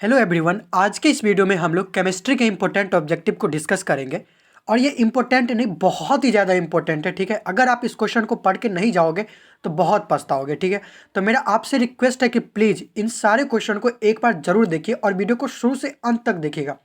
Hello everyone. आज के इस वीडियो में हम लोग केमिस्ट्री के इंपॉर्टेंट ऑब्जेक्टिव को डिस्कस करेंगे और ये इंपॉर्टेंट नहीं, बहुत ही ज़्यादा इंपॉर्टेंट है। ठीक है, अगर आप इस क्वेश्चन को पढ़ के नहीं जाओगे तो बहुत पछताओगे। ठीक है, तो मेरा आपसे रिक्वेस्ट है कि प्लीज़ इन सारे क्वेश्चन को एक बार जरूर देखिए और वीडियो को शुरू से अंत तक देखिएगा।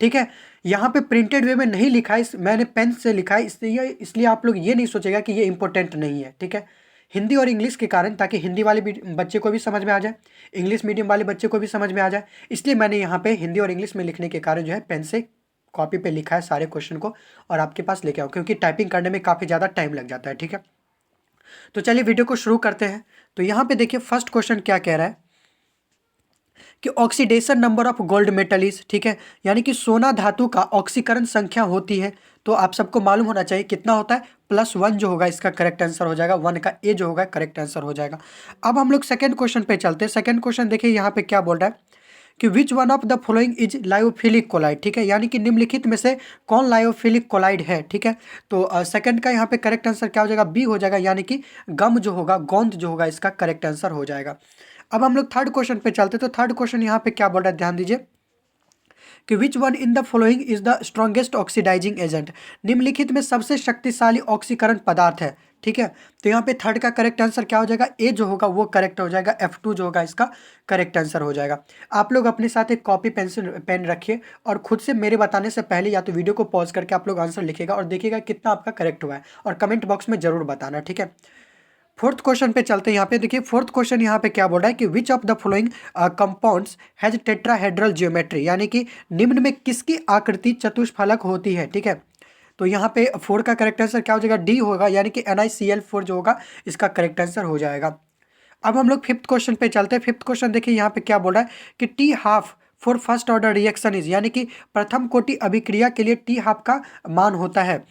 ठीक है, यहाँ पे प्रिंटेड वे में नहीं लिखा है, मैंने पेन से लिखा है, इसलिए आप लोग ये नहीं सोचेगा कि ये इंपॉर्टेंट नहीं है। ठीक है, हिंदी और इंग्लिश के कारण, ताकि हिंदी वाले बच्चे को भी समझ में आ जाए, इंग्लिश मीडियम वाले बच्चे को भी समझ में आ जाए, इसलिए मैंने यहाँ पे हिंदी और इंग्लिश में लिखने के कारण जो है पेन से कॉपी पे लिखा है सारे क्वेश्चन को और आपके पास लेके आओ, क्योंकि टाइपिंग करने में काफ़ी ज़्यादा टाइम लग जाता है। ठीक है, तो चलिए वीडियो को शुरू करते हैं। तो यहाँ पे देखिए फर्स्ट क्वेश्चन क्या कह रहा है कि oxidation number of gold metal is, ठीक है, यानी कि सोना धातु का ऑक्सीकरण संख्या होती है। तो आप सबको मालूम होना चाहिए कितना होता है, +1 जो होगा इसका करेक्ट आंसर हो जाएगा, 1 का ए जो होगा करेक्ट आंसर हो जाएगा। अब हम लोग सेकंड क्वेश्चन पे चलते हैं। सेकंड क्वेश्चन देखिए यहाँ पे क्या बोल रहा है कि which one of the following is lyophilic colloid, ठीक है, यानी कि निम्नलिखित में से कौन लायोफिलिक कोलाइड है। ठीक है, तो सेकंड का यहाँ पे करेक्ट आंसर क्या हो जाएगा, बी हो जाएगा, यानी कि गम जो होगा, गोंद जो होगा इसका करेक्ट आंसर हो जाएगा। अब हम लोग थर्ड क्वेश्चन पे चलते, तो थर्ड क्वेश्चन यहाँ पे क्या बोल रहा है, ध्यान दीजिए कि which one in the following is the strongest oxidising agent, निम्नलिखित में सबसे शक्तिशाली ऑक्सीकरण पदार्थ है। ठीक है, तो यहाँ पे थर्ड का करेक्ट आंसर क्या हो जाएगा, ए जो होगा वो करेक्ट हो जाएगा, F2 जो होगा इसका करेक्ट आंसर हो जाएगा। आप लोग अपने साथ एक कॉपी पेंसिल पेन रखिए और खुद से मेरे बताने से पहले या तो वीडियो को पॉज करके आप लोग आंसर लिखिएगा और देखिएगा कितना आपका करेक्ट हुआ है और कमेंट बॉक्स में जरूर बताना। ठीक है, फोर्थ क्वेश्चन पे चलते हैं। यहाँ पे देखिए फोर्थ क्वेश्चन यहाँ पे क्या बोल रहा है कि विच of the following compounds has tetrahedral geometry, यानी कि निम्न में किसकी आकृति चतुष्फलक होती है। ठीक है, तो यहाँ पे 4 का करेक्ट आंसर क्या हो जाएगा, डी होगा, यानी कि NiCl4 जो होगा इसका करेक्ट आंसर हो जाएगा। अब हम लोग फिफ्थ क्वेश्चन पे चलते हैं। फिफ्थ क्वेश्चन देखिए यहाँ पे क्या बोल रहा है कि T half for first order reaction is, यानी कि प्रथम कोटि अभिक्रिया के लिए टी हाफ का मान होता है।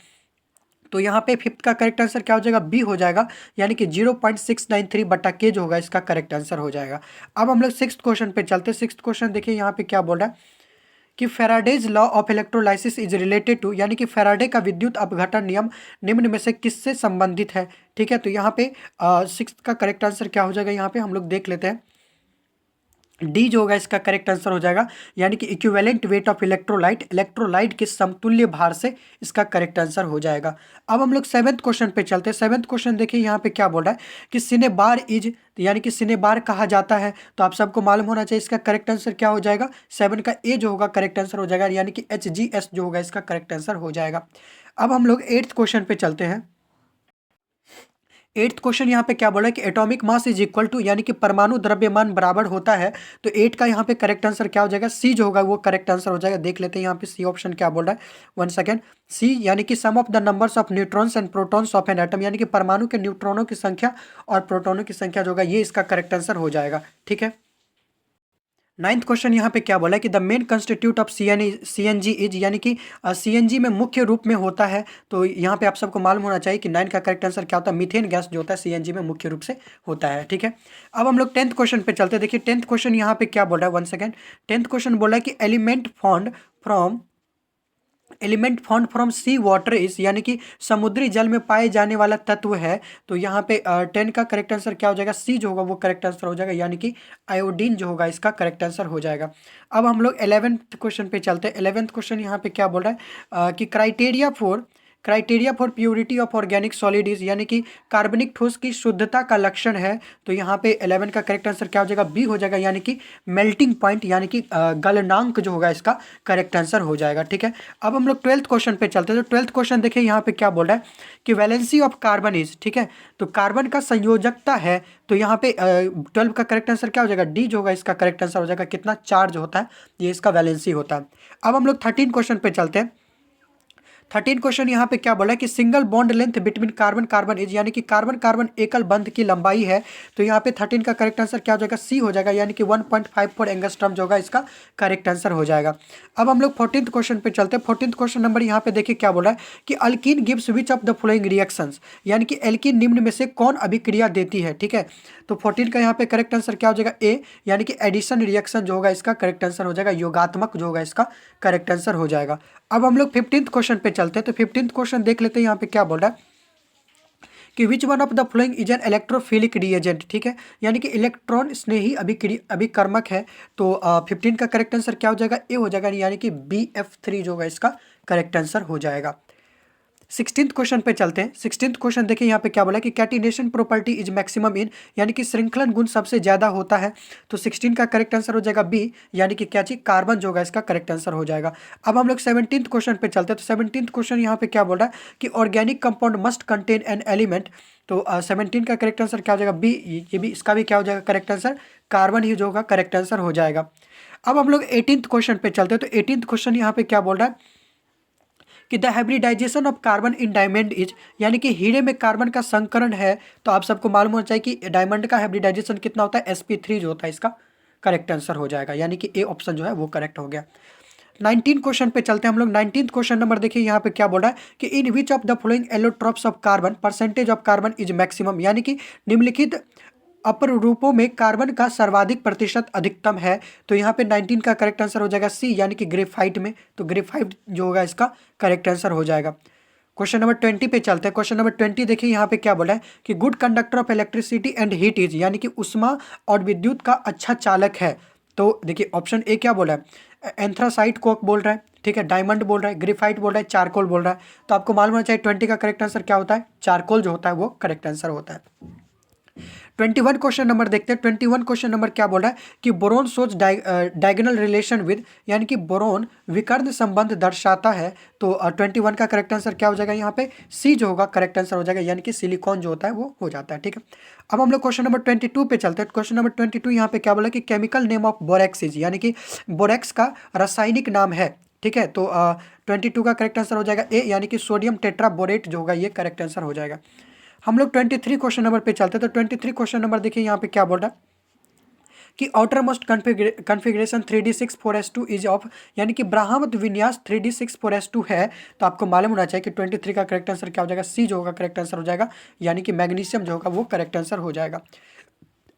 तो यहाँ पे फिफ्थ का करेक्ट आंसर क्या हो जाएगा, बी हो जाएगा, यानी कि 0.693/K जो होगा इसका करेक्ट आंसर हो जाएगा। अब हम लोग सिक्स क्वेश्चन पे चलते हैं। सिक्स क्वेश्चन देखिए यहाँ पे क्या बोल रहा है कि Faraday's law of electrolysis is related to, यानी कि फैराडे का विद्युत अपघटन नियम निम्न में से किससे संबंधित है। ठीक है, तो यहाँ पे सिक्स का करेक्ट आंसर क्या हो जाएगा, यहाँ पे हम लोग देख लेते हैं, डी जो होगा इसका करेक्ट आंसर हो जाएगा, यानी कि equivalent weight of electrolyte, electrolyte के समतुल्य भार से इसका करेक्ट आंसर हो जाएगा। अब हम लोग सेवंथ क्वेश्चन पे चलते हैं। सेवंथ क्वेश्चन देखिए यहाँ पे क्या बोल रहा है कि सिनेबार इज, यानी कि सिनेबार कहा जाता है। तो आप सबको मालूम होना चाहिए इसका करेक्ट आंसर क्या हो जाएगा, 7 का ए जो होगा करेक्ट आंसर हो जाएगा, यानी कि HGS जो होगा इसका करेक्ट आंसर हो जाएगा। अब हम लोग एट्थ क्वेश्चन पे चलते हैं। एट्थ क्वेश्चन यहाँ पे क्या बोला है कि atomic mass is equal to, यानी कि परमाणु द्रव्यमान बराबर होता है। तो 8 का यहाँ पे करेक्ट आंसर क्या हो जाएगा, सी जो होगा वो करेक्ट आंसर हो जाएगा। देख लेते हैं यहाँ पे सी ऑप्शन क्या बोल रहा है, 1 सेकेंड। सी यानी कि sum of the numbers of neutrons and protons of an atom, यानी कि परमाणु के न्यूट्रॉनों की संख्या और प्रोटॉनों की संख्या जो होगा ये इसका करेक्ट आंसर हो जाएगा। ठीक है, नाइन्थ क्वेश्चन यहाँ पे क्या बोला है कि the main constitute of CNG is, यानी कि CNG में मुख्य रूप में होता है। तो यहाँ पे आप सबको मालूम होना चाहिए कि 9 का करेक्ट आंसर क्या होता है, मीथेन गैस जो होता है CNG में मुख्य रूप से होता है। ठीक है, अब हम लोग टेंथ क्वेश्चन पे चलते हैं। देखिए टेंथ क्वेश्चन यहाँ पे क्या बोल रहा है, 1 सेकेंड। टेंथ क्वेश्चन बोला है कि element found from sea water is, यानी कि समुद्री जल में पाए जाने वाला तत्व है। तो यहाँ पे 10 का करेक्ट आंसर क्या हो जाएगा, सी जो होगा वो करेक्ट आंसर हो जाएगा, यानी कि आयोडीन जो होगा इसका करेक्ट आंसर हो जाएगा। अब हम लोग 11th क्वेश्चन पे चलते हैं। 11th क्वेश्चन यहाँ पे क्या बोल रहा है कि criteria for purity of organic solid is, यानी कि कार्बनिक ठोस की शुद्धता का लक्षण है। तो यहाँ पे 11 का करेक्ट आंसर क्या हो जाएगा, बी हो जाएगा, यानी कि मेल्टिंग पॉइंट, यानी कि गलनांक जो होगा इसका करेक्ट आंसर हो जाएगा। ठीक है, अब हम लोग 12th क्वेश्चन पे चलते हैं। तो 12th क्वेश्चन देखिए यहाँ पे क्या बोल रहा है कि वैलेंसी ऑफ कार्बन इज, ठीक है, तो कार्बन का संयोजकता है। तो यहाँ पे 12 का करेक्ट आंसर क्या हो जाएगा, डी जो होगा इसका करेक्ट आंसर हो जाएगा, कितना चार्ज होता है ये इसका वैलेंसी होता है। अब हम लोग 13 क्वेश्चन पे चलते हैं। 13 क्वेश्चन यहाँ पे क्या बोला है कि single bond length between carbon carbon is, यानी कि कार्बन कार्बन एकल बंध की लंबाई है। तो यहाँ पे 13 का करेक्ट आंसर क्या हो जाएगा, सी हो जाएगा, यानी कि 1.54 एंगस्ट्रॉम जो होगा इसका करेक्ट आंसर हो जाएगा। अब हम लोग 14th क्वेश्चन पे चलते हैं। 14th क्वेश्चन नंबर यहाँ पे देखिए क्या बोला है कि alkyne gives which of the following reactions, यानी कि एल्कीन निम्न में से कौन अभिक्रिया देती है। ठीक है, तो 14 का यहाँ पे करेक्ट आंसर क्या हो जाएगा, ए, यानी कि एडिशन रिएक्शन जो होगा इसका करेक्ट आंसर हो जाएगा, योगात्मक जो होगा इसका करेक्ट आंसर हो जाएगा। अब हम लोग 15th क्वेश्चन पे चलते हैं। तो 15th क्वेश्चन देख लेते हैं यहाँ पे क्या बोल रहा है कि which one of the following is an electrophilic reagent, ठीक है, यानी कि इलेक्ट्रॉन स्नेही अभिकर्मक है। तो 15 का करेक्ट आंसर क्या हो जाएगा, ए हो जाएगा, यानी कि BF3 जो होगा इसका करेक्ट आंसर हो जाएगा। 16th क्वेश्चन पे चलते हैं। 16th क्वेश्चन देखिए यहाँ पे क्या बोला कि catenation property is maximum in, यानी कि श्रृंखलन गुण सबसे ज्यादा होता है। तो 16 का करेक्ट आंसर हो जाएगा बी, यानी कि क्या चीज, कार्बन जो होगा इसका करेक्ट आंसर हो जाएगा। अब हम लोग 17th क्वेश्चन पे चलते हैं। तो 17th क्वेश्चन यहाँ पे क्या बोल रहा है कि organic compound must contain an element. तो 17 का करेक्ट आंसर क्या हो जाएगा, बी, ये भी, इसका भी क्या हो जाएगा करेक्ट आंसर, कार्बन ही जो होगा करेक्ट आंसर हो जाएगा। अब हम लोग 18th क्वेश्चन पे चलते हैं। तो 18th क्वेश्चन यहाँ पे क्या बोल रहा है कि the hybridisation of carbon in diamond is, यानी कि हीरे में कार्बन का संकरण है। तो आप सबको मालूम होना चाहिए कि डायमंड का हाइब्रिडाइजेशन कितना होता है, sp3 जो होता है इसका करेक्ट आंसर हो जाएगा, यानी कि ए ऑप्शन जो है वो करेक्ट हो गया। 19 क्वेश्चन पे चलते हैं हम लोग। 19th क्वेश्चन नंबर देखिए यहाँ पे क्या बोल रहा है कि in which of the following allotropes of carbon percentage of carbon is maximum, यानी कि निम्नलिखित अपर रूपों में कार्बन का सर्वाधिक प्रतिशत अधिकतम है। तो यहाँ पे 19 का करेक्ट आंसर हो जाएगा सी, यानी कि ग्रेफाइट में। तो ग्रेफाइट जो होगा इसका करेक्ट आंसर हो जाएगा। क्वेश्चन नंबर 20 पे चलते हैं। क्वेश्चन नंबर 20 देखिए यहाँ पे क्या बोला है कि good conductor of electricity and heat is, यानी कि उष्मा और विद्युत का अच्छा चालक है। तो देखिए ऑप्शन ए क्या बोला है, एंथ्रासाइट कोक बोल रहा है, ठीक है, डायमंड बोल रहा है, ग्रेफाइट बोल रहा है, चारकोल बोल रहा है। तो आपको मालूम होना चाहिए 20 का करेक्ट आंसर क्या होता है, चारकोल जो होता है वो करेक्ट आंसर होता है। 21 क्वेश्चन नंबर देखते हैं। 21 क्वेश्चन नंबर क्या बोल रहा है कि बोरोन सोच डायगोनल रिलेशन विद, यानी कि बोरोन विकर्ण संबंध दर्शाता है। तो 21 का करेक्ट आंसर क्या हो जाएगा, यहाँ पे सी जो होगा करेक्ट आंसर हो जाएगा, यानी कि सिलिकॉन जो होता है वो हो जाता है, ठीक है। अब हम लोग क्वेश्चन नंबर 22 पे चलते हैं। क्वेश्चन नंबर 22 यहाँ पे क्या बोला कि chemical name of borax is, यानी कि बोरेक्स का रासायनिक नाम है, ठीक है। तो 22 का करेक्ट आंसर हो जाएगा ए, यानी कि सोडियम टेट्राबोरेट जो होगा ये करेक्ट आंसर हो जाएगा। हम लोग 23 क्वेश्चन नंबर पे चलते हैं। तो 23 क्वेश्चन नंबर देखिए यहाँ पे क्या बोल रहा है कि outer most configuration 3d64s2 is of, यानी कि ब्राह्मद विन्यास 3d64s2 है। तो आपको मालूम होना चाहिए कि 23 का करेक्ट आंसर क्या हो जाएगा, सी जो होगा करेक्ट आंसर हो जाएगा, यानी कि मैग्नीशियम जो होगा वो करेक्ट आंसर हो जाएगा।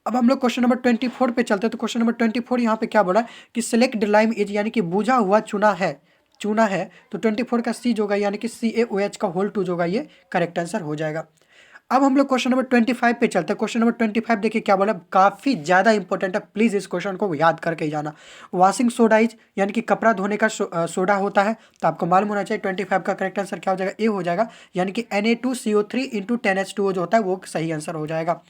अब हम लोग क्वेश्चन नंबर 24 पे चलते हैं। तो क्वेश्चन नंबर 24 यहाँ पे क्या बोला है कि सिलेक्ट लाइम इज, यानी कि बुझा हुआ चूना है। तो 24 का सी जो होगा, यानी कि CaOH का होल 2 जो होगा ये करेक्ट आंसर हो जाएगा। अब हम लोग क्वेश्चन नंबर 25 पे चलते हैं। क्वेश्चन नंबर 25 देखिए क्या बोला, काफी ज्यादा इंपॉर्टेंट है, प्लीज इस क्वेश्चन को याद करके ही जाना। वॉशिंग सोडा इज, यानी कि कपड़ा धोने का सोडा होता है। तो आपको मालूम होना चाहिए 25 का करेक्ट आंसर क्या हो जाएगा, ए हो जाएगा, यानी कि Na2CO3 इंटू 10H2O जो होता है वो सही आंसर हो जाएगा।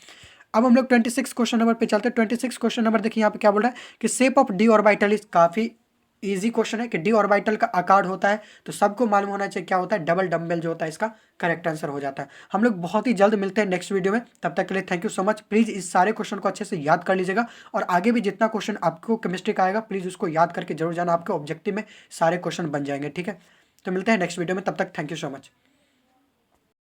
अब हम लोग 26 क्वेश्चन नंबर पे चलते हैं। 26 क्वेश्चन नंबर देखिए यहाँ पे क्या बोल रहा है कि shape of D orbital is, काफी इजी क्वेश्चन है कि डी ऑर्बिटल का आकार होता है। तो सबको मालूम होना चाहिए क्या होता है, डबल डम्बल जो होता है इसका करेक्ट आंसर हो जाता है। हम लोग बहुत ही जल्द मिलते हैं नेक्स्ट वीडियो में, तब तक के लिए thank you so much. Please इस सारे क्वेश्चन को अच्छे से याद कर लीजिएगा, और आगे भी जितना क्वेश्चन आपको केमिस्ट्री का आएगा प्लीज उसको याद करके जरूर जाना, आपके ऑब्जेक्टिव में सारे क्वेश्चन बन जाएंगे, ठीक है। तो मिलते हैं नेक्स्ट वीडियो में, तब तक थैंक यू सो मच।